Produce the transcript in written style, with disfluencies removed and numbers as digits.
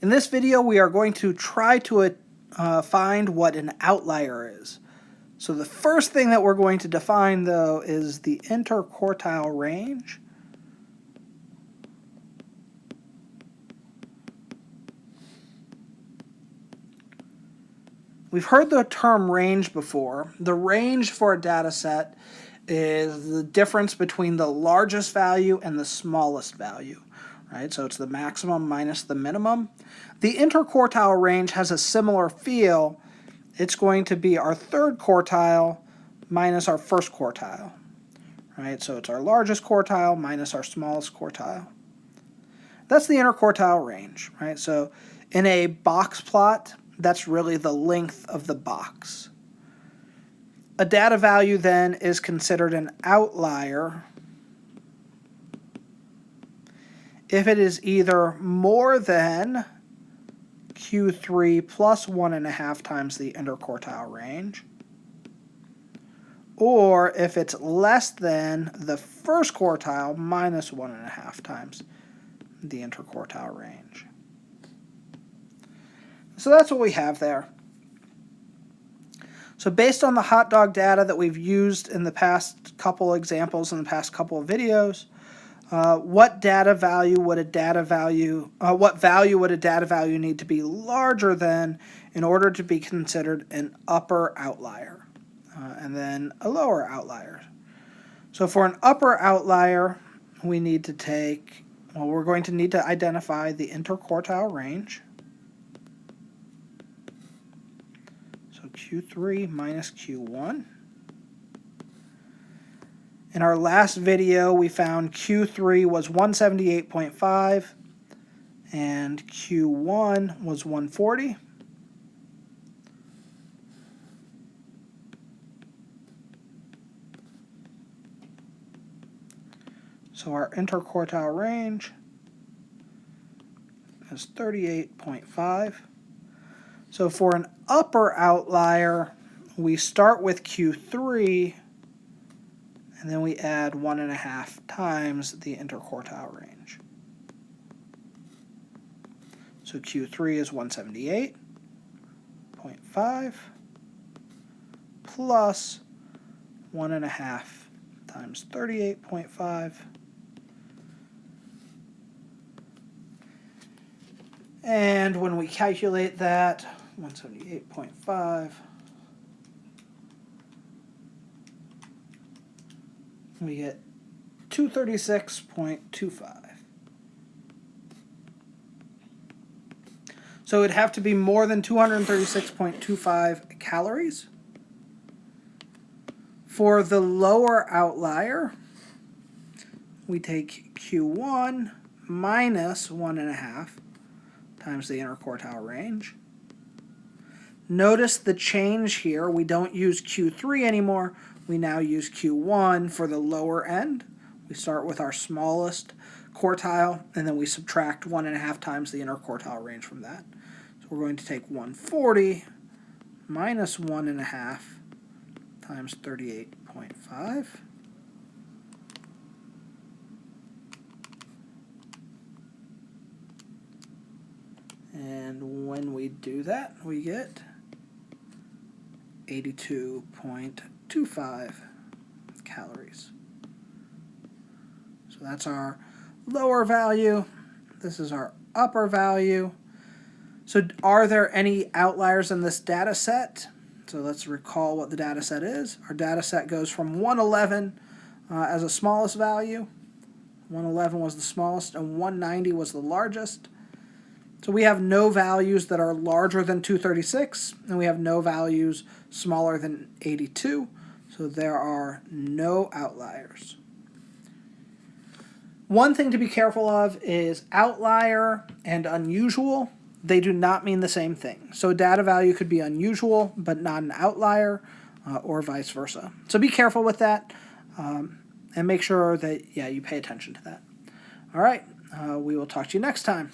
In this video, we are going to try to find what an outlier is. So the first thing that we're going to define, though, is the interquartile range. We've heard the term range before. The range for a data set is the difference between the largest value and the smallest value, right? So it's the maximum minus the minimum. The interquartile range has a similar feel. It's going to be our third quartile minus our first quartile, right? So it's our largest quartile minus our smallest quartile. That's the interquartile range, right? So in a box plot, that's really the length of the box. A data value then is considered an outlier if it is either more than Q3 plus 1.5 times the interquartile range, or if it's less than the first quartile minus 1.5 times the interquartile range. So that's what we have there. So based on the hot dog data that we've used in the past couple examples in the past couple of videos, what value would a data value need to be larger than in order to be considered an upper outlier, and then a lower outlier? So for an upper outlier, we need to take, well, we're going to need to identify the interquartile range. So Q3 minus Q1. In our last video, we found Q3 was 178.5 and Q1 was 140. So our interquartile range is 38.5. So for an upper outlier, we start with Q3 and then we add 1.5 times the interquartile range. So Q3 is 178.5 plus 1.5 times 38.5. And when we calculate that, 178.5, we get 236.25. So it'd have to be more than 236.25 calories. For the lower outlier, we take Q1 minus 1.5 times the interquartile range. Notice the change here. We don't use Q3 anymore. We now use Q1 for the lower end. We start with our smallest quartile, and then we subtract 1.5 times the interquartile range from that. So we're going to take 140 minus 1.5 times 38.5. And when we do that, we get 82.25 calories. So that's our lower value. This is our upper value. So are there any outliers in this data set? So let's recall what the data set is. Our data set goes from 111 as the smallest value. 111 was the smallest and 190 was the largest. So we have no values that are larger than 236, and we have no values smaller than 82. So there are no outliers. One thing to be careful of is outlier and unusual. They do not mean the same thing. So a data value could be unusual, but not an outlier, or vice versa. So be careful with that, and make sure that, you pay attention to that. All right, we will talk to you next time.